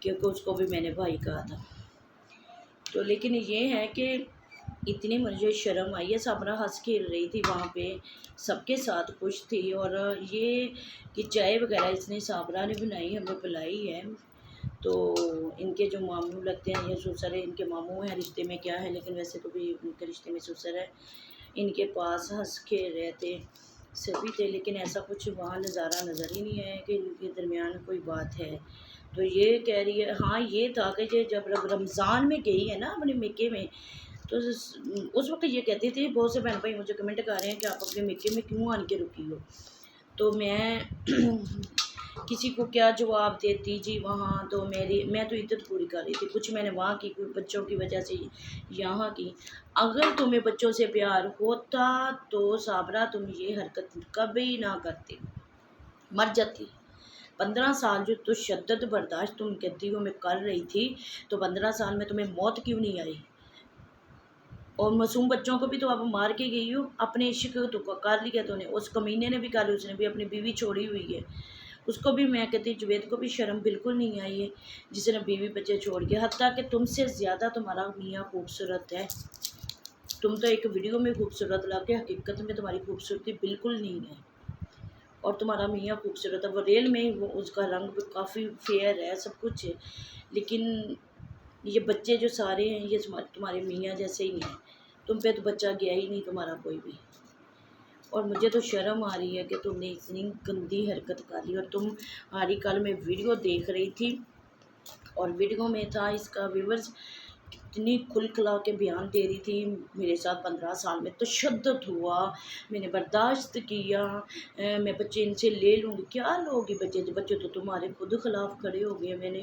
کیونکہ اس کو بھی میں نے بھائی کہا تھا. تو لیکن یہ ہے کہ اتنی مجھے شرم آئی ہے. صابرہ ہنس کھیل رہی تھی وہاں پہ، سب کے ساتھ خوش تھی. اور یہ کہ چائے وغیرہ اس نے صابرہ نے بنائی، ہمیں پلائی ہے. تو ان کے جو ماموں لگتے ہیں یا سسر ہے، ان کے ماموں ہیں، رشتے میں کیا ہے لیکن ویسے تو بھی ان کے رشتے میں سسر ہے. ان کے پاس ہنس کھیل رہے تھے سبھی تھے، لیکن ایسا کچھ وہاں نظارہ نظر ہی نہیں ہے کہ ان کے درمیان کوئی بات ہے. تو یہ کہہ رہی ہے، ہاں یہ تھا کہ یہ جب رمضان میں گئی ہے نا اپنے مکے میں، تو اس وقت یہ کہتی تھی. بہت سے بہن بھائی مجھے کمنٹ کر رہے ہیں کہ آپ اپنے مکے میں کیوں آن کے رکی ہو. تو میں کسی کو کیا جواب دیتی جی وہاں. تو میں تو عدت پوری کر رہی تھی. کچھ میں نے وہاں کی بچوں کی وجہ سے یہاں کی. اگر تمہیں بچوں سے پیار ہوتا تو صابرہ تم یہ حرکت کبھی نہ کرتی، مر جاتی. 15 سال جو تشدد برداشت تم کہتی ہو میں کر رہی تھی، تو 15 سال میں تمہیں موت کیوں نہیں آئی؟ اور معصوم بچوں کو بھی تو اب مار کے گئی ہو. اپنے عشق تو کر لیا تو نے، اس کمینے نے بھی کر لی، اس نے بھی اپنی بیوی چھوڑی ہوئی ہے. اس کو بھی میں کہتی جوید کو بھی شرم بالکل نہیں آئی ہے جس نے بیوی بچے چھوڑ کے. حتیٰ کہ تم سے زیادہ تمہارا میاں خوبصورت ہے. تم تو ایک ویڈیو میں خوبصورت لگتے، حقیقت میں تمہاری خوبصورتی بالکل نہیں ہے. اور تمہارا میاں خوبصورت ہے، وہ ریل میں وہ اس کا رنگ بھی کافی فیئر ہے، سب کچھ ہے. لیکن یہ بچے جو سارے ہیں یہ تمہارے میاں جیسے ہی ہیں. تم پہ تو بچہ گیا ہی نہیں تمہارا کوئی بھی. اور مجھے تو شرم آ رہی ہے کہ تم نے اتنی گندی حرکت کر لی. اور تمہاری کل میں ویڈیو دیکھ رہی تھی، اور ویڈیو میں تھا اس کا ویورز کتنی کھل کھلا کے بیان دے رہی تھی. میرے ساتھ 15 سال میں تشدد ہوا، میں نے برداشت کیا، میں بچے ان سے لے لوں گی. کیا لوگی بچے؟ بچے تو تمہارے خود خلاف کھڑے ہو گئے. میں نے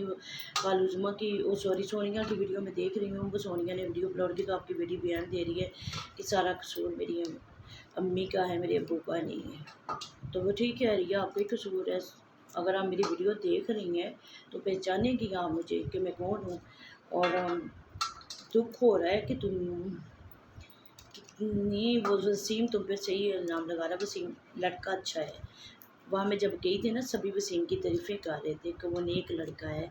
کالوزما کی سونیا کی ویڈیو میں دیکھ رہی ہوں، وہ سونیا نے ویڈیو اپلوڈ کی تو آپ کی بیٹی بیان دے رہی ہے کہ سارا قصور میری امی کا ہے، میرے ابو کا نہیں ہے. تو وہ ٹھیک کہہ رہی ہے، آپ کا ہی قصور ہے. اگر آپ میری ویڈیو دیکھ رہی ہیں تو پہچانیں گی آپ مجھے کہ میں کون ہوں. اور دکھ ہو رہا ہے کہ تم کتنی، وہ وسیم تم پہ صحیح الزام لگا رہا ہے. وسیم لڑکا اچھا ہے. وہاں میں جب گئی تھی نا سبھی وسیم کی تعریفیں کر رہے تھے کہ وہ نیک لڑکا ہے،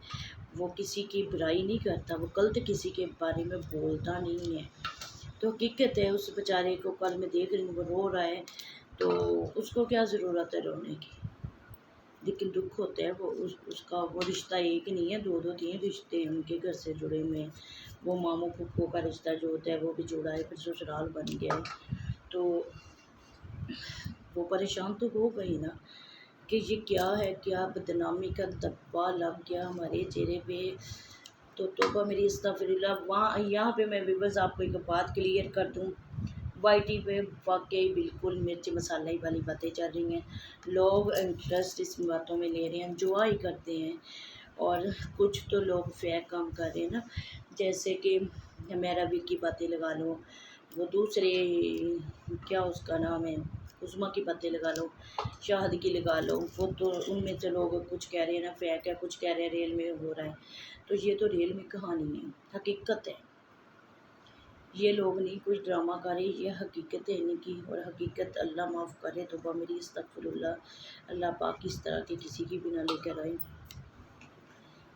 وہ کسی کی برائی نہیں کرتا، وہ غلط کسی کے بارے میں بولتا نہیں ہے. تو حقیقت ہے اس بیچارے کو کل میں دیکھ رہی ہوں وہ رو رہا ہے. تو اس کو کیا ضرورت ہے رونے کی؟ لیکن دکھ ہوتا ہے. وہ اس کا وہ رشتہ ایک نہیں ہے، دو 3 رشتے ان کے گھر سے جڑے ہوئے ہیں. وہ ماموں پھپھو کا رشتہ جو ہوتا ہے وہ بھی جڑا ہے، پھر سسرال بن گیا ہے. تو وہ پریشان تو ہو گئی نا کہ یہ کیا ہے، کیا بدنامی کا دبا لگ گیا ہمارے چہرے پہ. تو توبہ میری استغفر اللہ. یہاں پہ میں ویورز آپ کو ایک بات کلیئر کر دوں، وائی ٹی پہ واقعی بالکل مرچ مسالہ والی باتیں چل رہی ہیں. لوگ انٹرسٹ اس باتوں میں لے رہے ہیں، انجوائے کرتے ہیں. اور کچھ تو لوگ فیک کام کر رہے ہیں نا، جیسے کہ میرا بھی کی باتیں لگا لو، وہ دوسرے کیا اس کا نام ہے عظمیٰ کی باتیں لگا لو، شاہد کی لگا لو. وہ تو ان میں سے لوگ کچھ کہہ رہے ہیں نا فیک ہے، کچھ کہہ رہے ہیں ریل میں ہو رہا ہے. تو یہ تو ریل میں کہانی ہے، حقیقت ہے. یہ لوگ نہیں کچھ ڈرامہ کرے، یہ حقیقت ہے ان کی. اور حقیقت اللہ معاف کرے، توبہ میری استغفر اللہ. اللہ پاک اس طرح کی کسی کی بھی نہ لے کر آئے.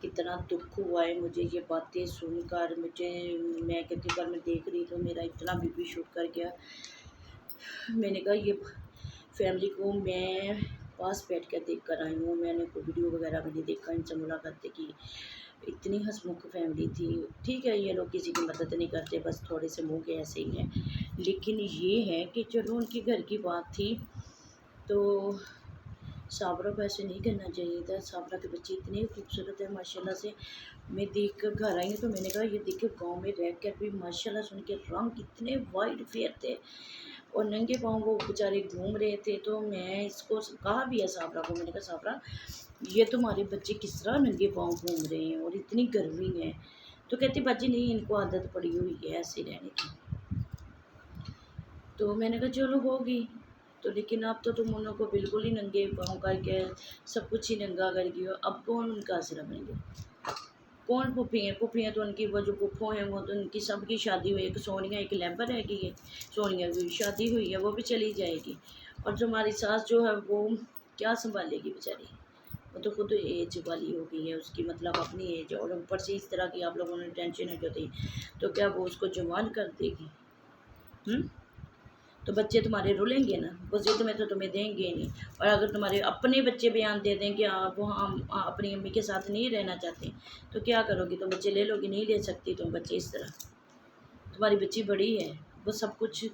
کتنا دکھ ہوا ہے مجھے یہ باتیں سن کر. میں کتنی بار میں دیکھ رہی تو میرا اتنا بی پی شوٹ کر گیا. میں نے کہا یہ فیملی کو میں پاس بیٹھ کر دیکھ کر آئی ہوں، میں نے کوئی ویڈیو وغیرہ بھی نہیں دیکھا، ان سے ملاقاتیں کی. اتنی ہنسمکھ فیملی تھی. ٹھیک ہے یہ لوگ کسی کی مدد نہیں کرتے، بس تھوڑے سے منہ کے ایسے ہی ہیں. لیکن یہ ہے کہ چلو ان کی گھر کی بات تھی تو صابرہ کو ایسے نہیں کرنا چاہیے تھا. صابرہ کے بچے اتنے خوبصورت ہیں ماشاءاللہ سے. میں دیکھ کر گھر آئی ہوں تو میں نے کہا یہ دیکھو گاؤں میں رہ کر بھی ماشاءاللہ سے ان کے رنگ اتنے وائٹ فیئر تھے اور ننگے پاؤں وہ بیچارے گھوم رہے تھے. تو میں اس کو کہا بھی ہے صابرہ کو، میں نے کہا صابرہ یہ تمہارے بچے کس طرح ننگے پاؤں گھوم رہے ہیں اور اتنی گرمی ہے. تو کہتی باجی نہیں ان کو عادت پڑی ہوئی ہے ایسے رہنے کی. تو میں نے کہا چلو ہوگی. تو لیکن اب تو تم انہوں کو بالکل ہی ننگے پاؤں کر کے سب کچھ ہی ننگا کر کے. اب کون ان کا آسرا بن گیا؟ کون پھوپھی ہیں؟ پھوپھیاں تو ان کی وہ جو پھوپھو ہیں وہ تو ان کی سب کی شادی ہوئی. ایک سونیا ایک لیمبر رہ گئی ہے، سونیا کی شادی ہوئی ہے وہ بھی چلی جائے گی. اور جو ہماری ساس جو ہے وہ کیا سنبھالے گی بیچاری. وہ تو خود ایج والی ہو گئی ہے، اس کی مطلب اپنی ایج ہے، اور اوپر سے اس طرح کی آپ لوگوں نے ٹینشن جو دی تو کیا وہ اس کو جوان کر دے گی؟ تو بچے تمہارے رولیں گے نا، وہ ضد میں تو تمہیں دیں گے نہیں۔ اور اگر تمہارے اپنے بچے بیان دے دیں کہ آپ وہ ہم اپنی امی کے ساتھ نہیں رہنا چاہتے تو کیا کرو گی؟ تم بچے لے لو گی؟ نہیں لے سکتی تم بچے اس طرح۔ تمہاری بچی بڑی ہے، وہ سب کچھ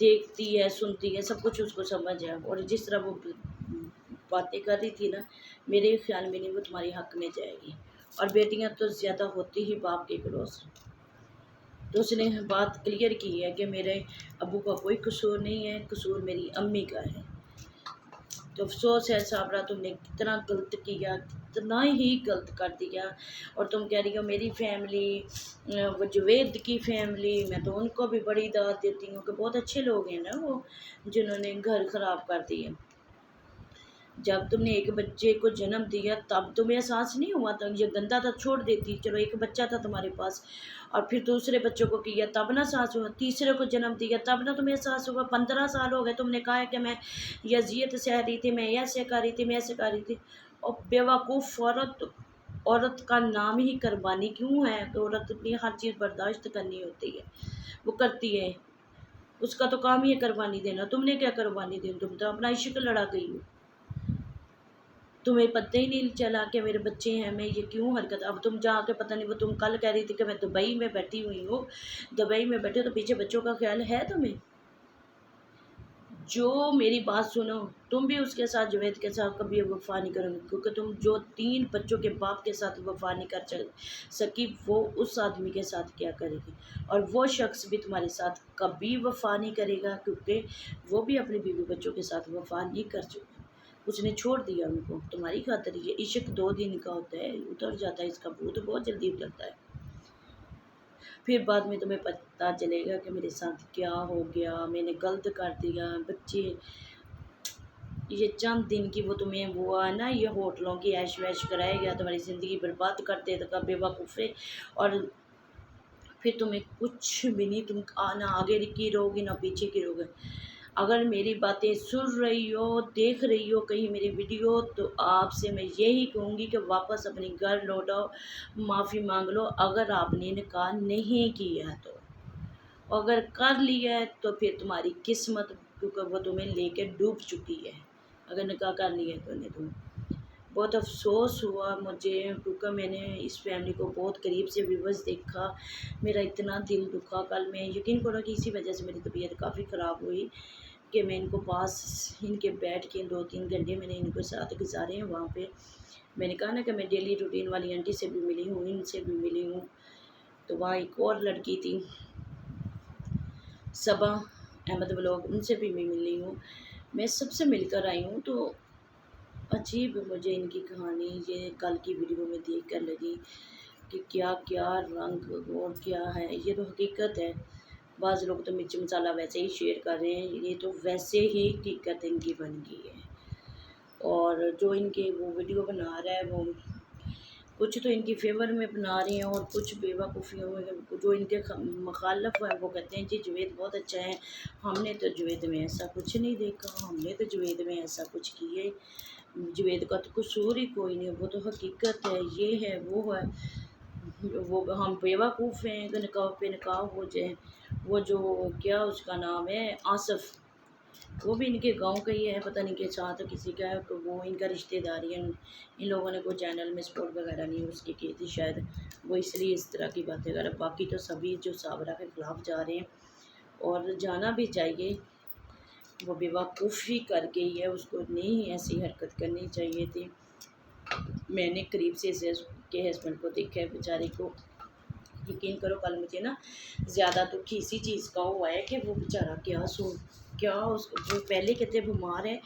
دیکھتی ہے، سنتی ہے، سب کچھ اس کو سمجھ ہے، اور جس طرح وہ باتیں کر رہی تھی نا، میرے خیال میں نہیں وہ تمہاری حق میں جائے گی۔ اور بیٹیاں تو زیادہ ہوتی ہی باپ کے کروس، تو اس نے بات کلیئر کی ہے کہ میرے ابو کا کوئی قصور نہیں ہے، قصور میری امی کا ہے۔ تو افسوس ہے صابرہ، تم نے کتنا غلط کیا، کتنا ہی غلط کر دیا۔ اور تم کہہ رہی ہو میری فیملی، وہ جوید کی فیملی، میں تو ان کو بھی بڑی داد دیتی ہوں کہ بہت اچھے لوگ ہیں نا وہ، جنہوں نے گھر خراب کر دیے۔ جب تم نے ایک بچے کو جنم دیا تب تمہیں احساس نہیں ہوا تھا؟ یہ گندا تھا چھوڑ دیتی، چلو ایک بچہ تھا تمہارے پاس، اور پھر دوسرے بچوں کو کیا تب نہ احساس ہوا، تیسرے کو جنم دیا تب نہ تمہیں احساس ہوا۔ 15 سال ہو گئے، تم نے کہا ہے کہ میں یہ اذیت سہ رہی تھی، میں ایسے کر رہی تھی، میں ایسے کر رہی تھی۔ اور بیوقوف عورت کا نام ہی قربانی کیوں ہے کہ عورت اپنی ہر چیز برداشت کرنی ہوتی ہے، وہ کرتی ہے، اس کا تو کام ہی ہے قربانی دینا۔ تم نے کیا قربانی دی؟ تم تو اپنا عشق لڑا گئی ہو، تمہیں پتہ ہی نہیں چلا کہ میرے بچے ہیں، میں یہ کیوں حرکت۔ اب تم جا کے پتہ نہیں، وہ تم کل کہہ رہی تھی کہ میں دبئی میں بیٹھی ہوئی ہوں، دبئی میں بیٹھے تو پیچھے بچوں کا خیال ہے تمہیں؟ جو میری بات سنو، تم بھی اس کے ساتھ جوید کے ساتھ کبھی وفا نہیں کرو گی، کیونکہ تم جو 3 بچوں کے باپ کے ساتھ وفا نہیں کر سکی وہ اس آدمی کے ساتھ کیا کرے گی؟ اور وہ شخص بھی تمہارے ساتھ کبھی وفا نہیں کرے گا، کیونکہ وہ بھی اپنے بیوی بچوں کے ساتھ وفا نہیں کر چکا، اس نے چھوڑ دیا ان کو تمہاری خاطر۔ یہ عشق 2 دن کا ہوتا ہے، اتر جاتا ہے، اس کا بھوت بہت جلدی اترتا ہے، پھر بعد میں تمہیں پتہ چلے گا کہ میرے ساتھ کیا ہو گیا، میں نے غلط کر دیا۔ بچے یہ چند دن کی وہ تمہیں وہ ہے نا، یہ ہوٹلوں کی عیش ویش کرائے گیا، تمہاری زندگی برباد کرتے تھا بے وقوفے، اور پھر تمہیں کچھ بھی نہیں، تم نہ آگے کی رہو گی نہ پیچھے کی رہو گے۔ اگر میری باتیں سن رہی ہو، دیکھ رہی ہو کہیں میری ویڈیو، تو آپ سے میں یہی کہوں گی کہ واپس اپنی گھر لوٹاؤ، معافی مانگ لو اگر آپ نے نکاح نہیں کیا ہے تو، اگر کر لیا ہے تو پھر تمہاری قسمت، کیونکہ وہ تمہیں لے کے ڈوب چکی ہے، اگر نکاح کر لیا ہے تو نے تم۔ بہت افسوس ہوا مجھے، کیونکہ میں نے اس فیملی کو بہت قریب سے ویورز دیکھا، میرا اتنا دل دکھا۔ کل میں یقین کرو کہ اسی وجہ سے میری طبیعت کافی خراب ہوئی کہ میں ان کو پاس ان کے بیٹھ کے 2-3 گھنٹے میں نے ان کے ساتھ گزارے ہیں وہاں پہ۔ میں نے کہا نا کہ میں ڈیلی روٹین والی آنٹی سے بھی ملی ہوں، ان سے بھی ملی ہوں، تو وہاں ایک اور لڑکی تھی صبا احمد بلاگ، ان سے بھی میں ملی ہوں، میں سب سے مل کر آئی ہوں۔ تو عجیب مجھے ان کی کہانی یہ کل کی ویڈیو میں دیکھ کر لگی کہ کیا کیا رنگ اور کیا ہے، یہ تو حقیقت ہے۔ بعض لوگ تو مرچ مسالہ ویسے ہی شیئر کر رہے ہیں، یہ تو ویسے ہی حقیقت ان کی بن گئی ہے۔ اور جو ان کے وہ ویڈیو بنا رہا ہے وہ کچھ تو ان کی فیور میں بنا رہے ہیں، اور کچھ بے وقوفیوں میں جو ان کے مخالف ہیں وہ کہتے ہیں جی جوید بہت اچھا ہے، ہم نے تو جوید میں ایسا کچھ نہیں دیکھا، ہم نے تو جوید میں ایسا کچھ کیے، جوید کا تو قصور ہی کوئی نہیں، وہ تو حقیقت ہے، یہ ہے وہ ہے، وہ ہم بے وقوف ہیں کہ نکاح پہ نکاح ہو جائے۔ وہ جو کیا اس کا نام ہے آصف، وہ بھی ان کے گاؤں کا ہی ہے، پتہ نہیں کہ ساتھ کسی کا ہے، تو وہ ان کا رشتہ داری ہے، ان لوگوں نے کوئی چینل میں سپورٹ وغیرہ نہیں اس کی تھی شاید، وہ اس لیے اس طرح کی باتیں کر رہے۔ باقی تو سبھی جو صابرہ کے خلاف جا رہے ہیں، اور جانا بھی چاہیے، وہ بے وقوفی کر گئی ہے، اس کو نہیں ایسی حرکت کرنی چاہیے تھی۔ میں نے قریب سے اس کے ہسبینڈ کو دیکھا ہے بیچارے کو، یقین کرو کل مجھے نا زیادہ دکھ اسی چیز کا ہوا ہے کہ وہ بیچارہ کیا اس کو جو پہلے کہتے بیمار ہے،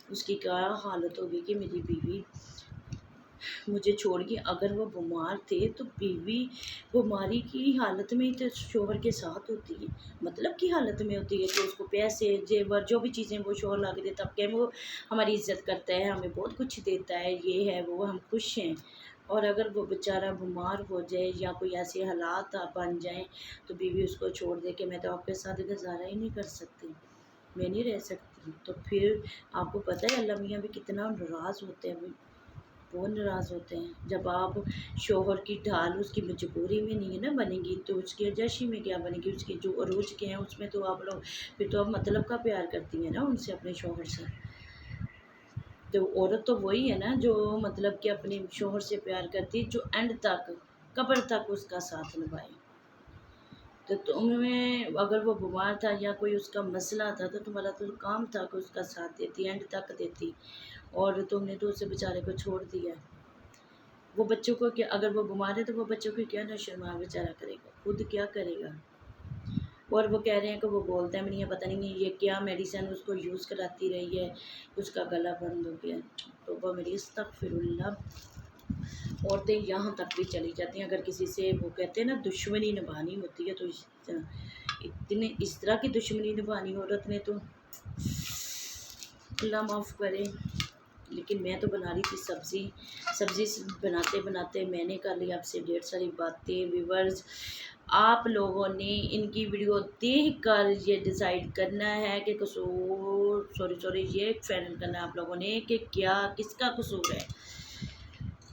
اس کی کیا حالت ہوگی کہ میری بیوی مجھے چھوڑ گئی۔ اگر وہ بیمار تھے تو بیوی بیماری کی حالت میں ہی تو شوہر کے ساتھ ہوتی ہے، مطلب کی حالت میں ہوتی ہے کہ اس کو پیسے زیور جو بھی چیزیں وہ شوہر لا کے دیتا، تب کہ وہ ہماری عزت کرتا ہے، ہمیں بہت کچھ دیتا ہے، یہ ہے وہ، ہم خوش ہیں۔ اور اگر وہ بیچارہ بیمار ہو جائے یا کوئی ایسے حالات بن جائیں تو بیوی اس کو چھوڑ دے کہ میں تو آپ کے ساتھ گزارا ہی نہیں کر سکتی، میں نہیں رہ سکتی، تو پھر آپ کو پتہ ہے اللہ میاں بھی کتنا ناراض ہوتے ہیں۔ وہ ناراض ہوتے ہیں۔ جب آپ شوہر کی ڈھال اس کی مجبوری میں نہیں ہے نا بنے گی، تو اس کی عجاشی میں کیا بنے گی؟ اس کے جو عروج کے ہیں اس میں تو آپ لوگ پھر تو آپ مطلب کا پیار کرتی ہیں نا ان سے، اپنے شوہر سے۔ تو عورت تو وہی ہے نا جو مطلب کہ اپنے شوہر سے پیار کرتی، جو اینڈ تک قبر تک اس کا ساتھ نبھائے۔ تو تمہیں اگر وہ بیمار تھا یا کوئی اس کا مسئلہ تھا تو تمہارا تو کام تھا کہ اس کا ساتھ دیتی، اینڈ تک دیتی، اور تم نے تو اسے بیچارے کو چھوڑ دیا۔ وہ بچوں کو کیا، اگر وہ بیمار ہے تو وہ بچوں کو کیا نشرما بیچارہ کرے گا، خود کیا کرے گا؟ اور وہ کہہ رہے ہیں کہ وہ بولتا بھی نہیں ہے، پتہ نہیں یہ کیا میڈیسن اس کو یوز کراتی رہی ہے، اس کا گلا بند ہو گیا۔ توبہ میری، استغفر اللہ۔ عورتیں یہاں تک بھی چلی جاتی ہیں، اگر کسی سے وہ کہتے ہیں نا دشمنی نبھانی ہوتی ہے، تو اس طرح کی دشمنی نبھانی عورت نے تو اللہ معاف کرے۔ لیکن میں تو بنا رہی تھی سبزی بناتے بناتے میں نے کر لی آپ سے ڈھیر ساری باتیں۔ ویورز، آپ لوگوں نے ان کی ویڈیو دیکھ کر یہ ڈیسائیڈ کرنا ہے کہ یہ فائنل کرنا ہے آپ لوگوں نے کہ کس کا قصور ہے،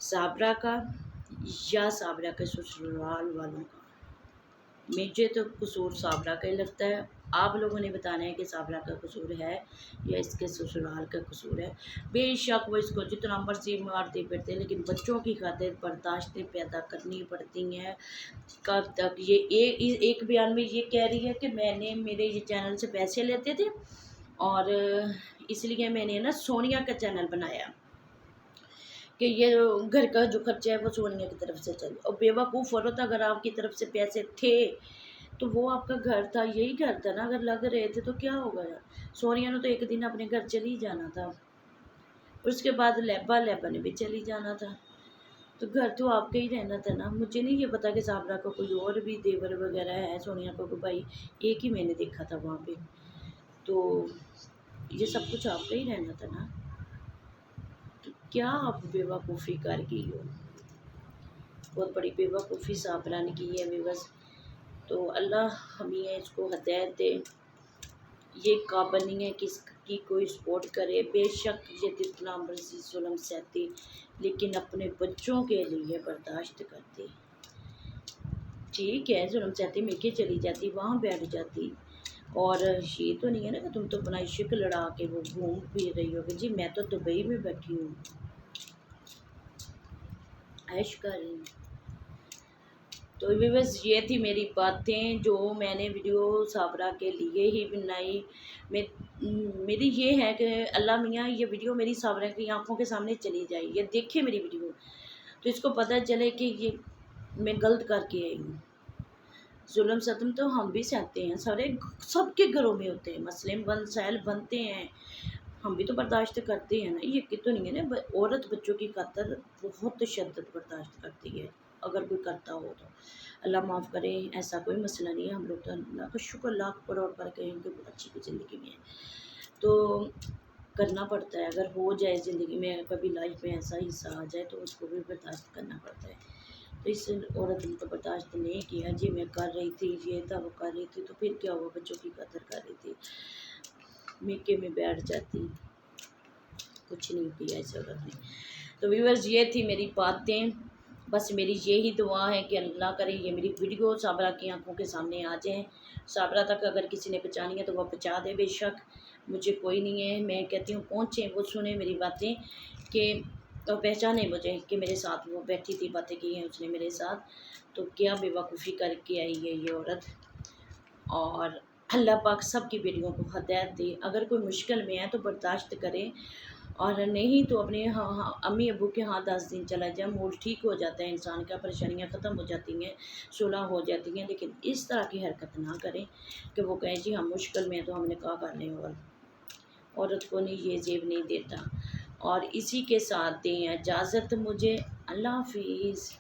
صابرہ کا یا صابرہ کے سسرال والوں کا۔ مجھے تو قصور صابرہ کا ہی لگتا ہے، آپ لوگوں نے بتانا ہے کہ صابرہ کا قصور ہے یا اس کے سسرال کا قصور ہے۔ بے شک وہ اس کو جتنا مرضی مارتے پھرتے، لیکن بچوں کی خاطر برداشتیں پیدا کرنی پڑتی ہیں۔ کب تک یہ ایک بیان میں یہ کہہ رہی ہے کہ میں نے میرے یہ چینل سے پیسے لیتے تھے اور اس لیے میں نے نا سونیا کا چینل بنایا کہ یہ گھر کا جو خرچہ ہے وہ سونیا کی طرف سے چلے۔ اور بیوقوف عورت، اگر آپ کی طرف سے پیسے تھے تو وہ آپ کا گھر تھا، یہی گھر تھا نا، اگر لگ رہے تھے تو کیا ہوگا یار؟ سونیا نے تو ایک دن اپنے گھر چلی جانا تھا، اس کے بعد لیبا نے بھی چلی جانا تھا، تو گھر تو آپ کا ہی رہنا تھا نا۔ مجھے نہیں یہ پتا کہ صابرہ کو کوئی اور بھی دیور وغیرہ ہے، سونیا کو بھائی ایک ہی میں نے دیکھا تھا وہاں پہ، تو یہ سب کچھ آپ کا ہی رہنا تھا نا۔ تو کیا آپ بیوقوفی کر گئی ہو، بہت بڑی بیوقوفی صابرہ نے کی ہے ویورز۔ تو اللہ ہمیں اس کو ہدایت دے، یہ قابل نہیں ہے کس کی کوئی سپورٹ کرے۔ بے شک یہ جتنا مرضی ظلم سہتی، لیکن اپنے بچوں کے لیے برداشت کرتی۔ ٹھیک ہے ظلم سہتی، مل کے چلی جاتی، وہاں بیٹھ جاتی، اور یہ تو نہیں ہے نا کہ تم تو اپنا عشق لڑا کے وہ گھوم پھر رہی ہوگی۔ جی میں تو دبئی میں بیٹھی ہوں، عیش کر رہی ہوں۔ تو ویورز یہ تھی میری باتیں جو میں نے ویڈیو صابرہ کے لیے ہی بنائی۔ میری یہ ہے کہ اللہ میاں یہ ویڈیو میری صابرہ کی آنکھوں کے سامنے چلی جائے، یہ دیکھے میری ویڈیو تو اس کو پتہ چلے کہ یہ میں غلط کر کے آئی ہوں۔ ظلم ستم تو ہم بھی سہتے ہیں، سب کے گھروں میں ہوتے ہیں، مسائل بنتے ہیں، ہم بھی تو برداشت کرتے ہیں نا۔ یہ تو نہیں ہے نا، عورت بچوں کی خاطر بہت شدت برداشت کرتی ہے، اگر کوئی کرتا ہو تو اللہ معاف کرے، ایسا کوئی مسئلہ نہیں ہے۔ ہم لوگ تو اللہ کا شکر لاکھ کروڑ پر کہیں کہ اچھی کی زندگی میں ہے تو کرنا پڑتا ہے، اگر ہو جائے زندگی میں کبھی لائف میں ایسا حصہ آ جائے تو اس کو بھی برداشت کرنا پڑتا ہے۔ تو اس عورت نے تو برداشت نہیں کیا، جی میں کر رہی تھی، یہ تھا وہ کر رہی تھی، تو پھر کیا ہوا، بچوں کی قدر کر رہی تھی، میکے میں بیٹھ جاتی، کچھ نہیں کیا اس عورت نے۔ تو ویورز یہ تھی میری باتیں، بس میری یہی دعا ہے کہ اللہ کرے یہ میری ویڈیو صابرہ کی آنکھوں کے سامنے آ جائیں، صابرہ تک اگر کسی نے پہنچانی ہے تو وہ پہنچا دے، بے شک مجھے کوئی نہیں ہے، میں کہتی ہوں پہنچیں، وہ سنیں میری باتیں کہ پہچانے مجھے کہ میرے ساتھ وہ بیٹھی تھی، باتیں کی ہیں اس نے میرے ساتھ، تو کیا بے وقوفی کر کے آئی ہے یہ عورت۔ اور اللہ پاک سب کی بیٹیوں کو ہدایت دے، اگر کوئی مشکل میں ہے تو برداشت کریں، اور نہیں تو اپنے امی ابو کے ہاں 10 دن چلا جائے، موڈ ٹھیک ہو جاتا ہے انسان کا، پریشانیاں ختم ہو جاتی ہیں، صلح ہو جاتی ہیں، لیکن اس طرح کی حرکت نہ کریں کہ وہ کہیں جی ہم مشکل میں ہیں تو ہم نے کہا کر لیں، اور عورت کو نہیں یہ زیب نہیں دیتا۔ اور اسی کے ساتھ دیں اجازت مجھے، اللہ حافظ۔